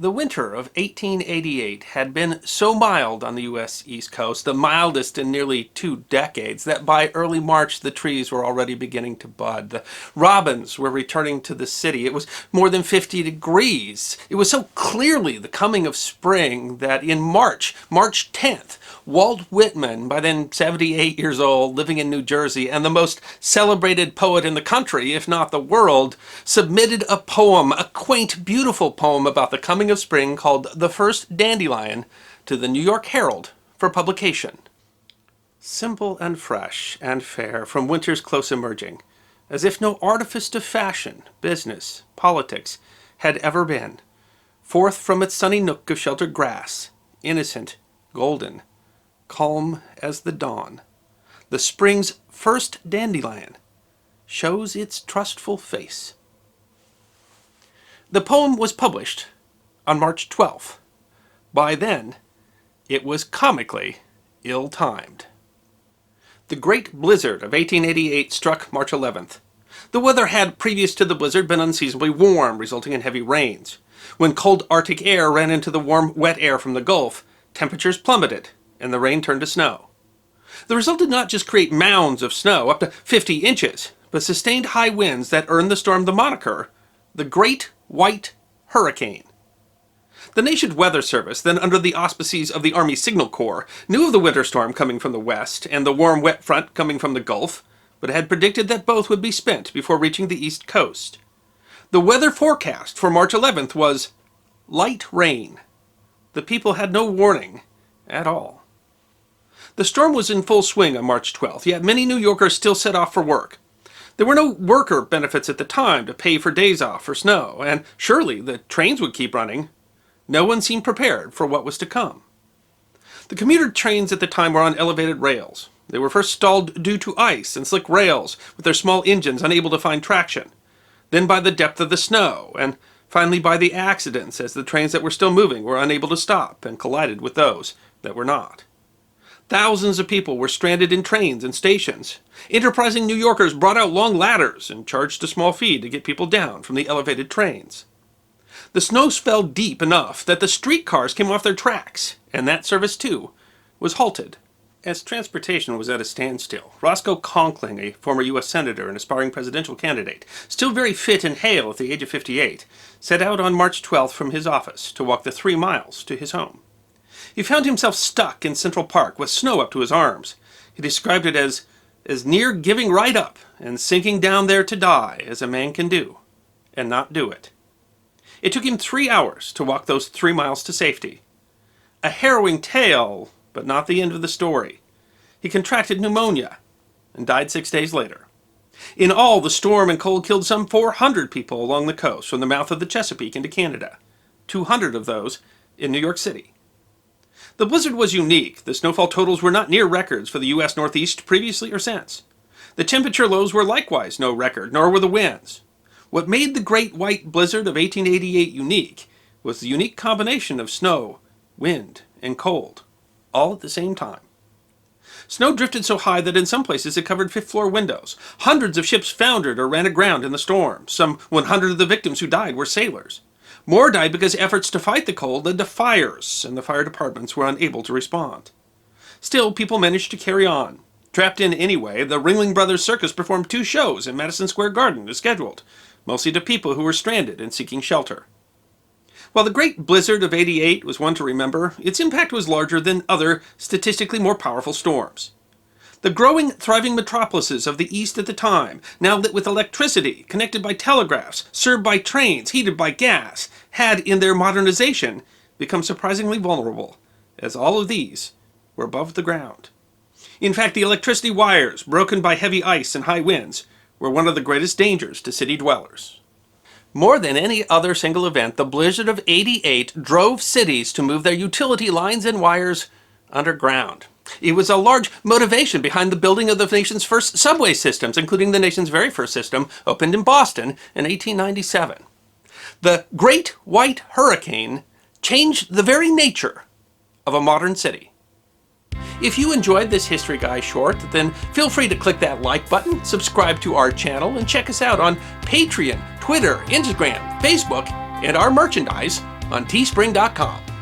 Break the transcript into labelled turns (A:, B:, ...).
A: The winter of 1888 had been so mild on the U.S. East Coast, the mildest in nearly 2 decades, that by early March the trees were already beginning to bud. The robins were returning to the city. It was more than 50 degrees. It was so clearly the coming of spring that in March 10th, Walt Whitman, by then 78 years old, living in New Jersey, and the most celebrated poet in the country, if not the world, submitted a poem, a quaint, beautiful poem about the coming of spring called The First Dandelion, to the New York Herald for publication. Simple and fresh and fair from winter's close emerging, as if no artifice of fashion, business, politics had ever been, forth from its sunny nook of sheltered grass, innocent, golden, calm as the dawn, the spring's first dandelion shows its trustful face. The poem was published on March 12th. By then, it was comically ill-timed. The great blizzard of 1888 struck March 11th. The weather had, previous to the blizzard, been unseasonably warm, resulting in heavy rains. When cold Arctic air ran into the warm, wet air from the Gulf, temperatures plummeted, and the rain turned to snow. The result did not just create mounds of snow, up to 50 inches, but sustained high winds that earned the storm the moniker, the Great White Hurricane. The nation's weather service, then under the auspices of the Army Signal Corps, knew of the winter storm coming from the west and the warm, wet front coming from the Gulf, but had predicted that both would be spent before reaching the east coast. The weather forecast for March 11th was light rain. The people had no warning at all. The storm was in full swing on March 12th, yet many New Yorkers still set off for work. There were no worker benefits at the time to pay for days off for snow, and surely the trains would keep running. No one seemed prepared for what was to come. The commuter trains at the time were on elevated rails. They were first stalled due to ice and slick rails, with their small engines unable to find traction. Then by the depth of the snow, and finally by the accidents, as the trains that were still moving were unable to stop and collided with those that were not. Thousands of people were stranded in trains and stations. Enterprising New Yorkers brought out long ladders and charged a small fee to get people down from the elevated trains. The snow fell deep enough that the streetcars came off their tracks, and that service, too, was halted. As transportation was at a standstill, Roscoe Conkling, a former U.S. Senator and aspiring presidential candidate, still very fit and hale at the age of 58, set out on March 12th from his office to walk the 3 miles to his home. He found himself stuck in Central Park with snow up to his arms. He described it as near giving right up and sinking down there to die as a man can do, and not do it. It took him 3 hours to walk those 3 miles to safety. A harrowing tale, but not the end of the story. He contracted pneumonia and died 6 days later. In all, the storm and cold killed some 400 people along the coast from the mouth of the Chesapeake into Canada, 200 of those in New York City. The blizzard was unique. The snowfall totals were not near records for the U.S. Northeast previously or since. The temperature lows were likewise no record, nor were the winds. What made the Great White Blizzard of 1888 unique was the unique combination of snow, wind, and cold, all at the same time. Snow drifted so high that in some places it covered fifth-floor windows. Hundreds of ships foundered or ran aground in the storm. Some 100 of the victims who died were sailors. More died because efforts to fight the cold led to fires, and the fire departments were unable to respond. Still, people managed to carry on. Trapped in anyway, the Ringling Brothers Circus performed 2 shows in Madison Square Garden as scheduled, mostly to people who were stranded and seeking shelter. While the Great Blizzard of '88 was one to remember, its impact was larger than other, statistically more powerful storms. The growing, thriving metropolises of the East at the time, now lit with electricity, connected by telegraphs, served by trains, heated by gas, had, in their modernization, become surprisingly vulnerable, as all of these were above the ground. In fact, the electricity wires, broken by heavy ice and high winds, were one of the greatest dangers to city dwellers. More than any other single event, the blizzard of '88 drove cities to move their utility lines and wires underground. It was a large motivation behind the building of the nation's first subway systems, including the nation's very first system, opened in Boston in 1897. The Great White Hurricane changed the very nature of a modern city. If you enjoyed this History Guy short, then feel free to click that like button, subscribe to our channel, and check us out on Patreon, Twitter, Instagram, Facebook, and our merchandise on teespring.com.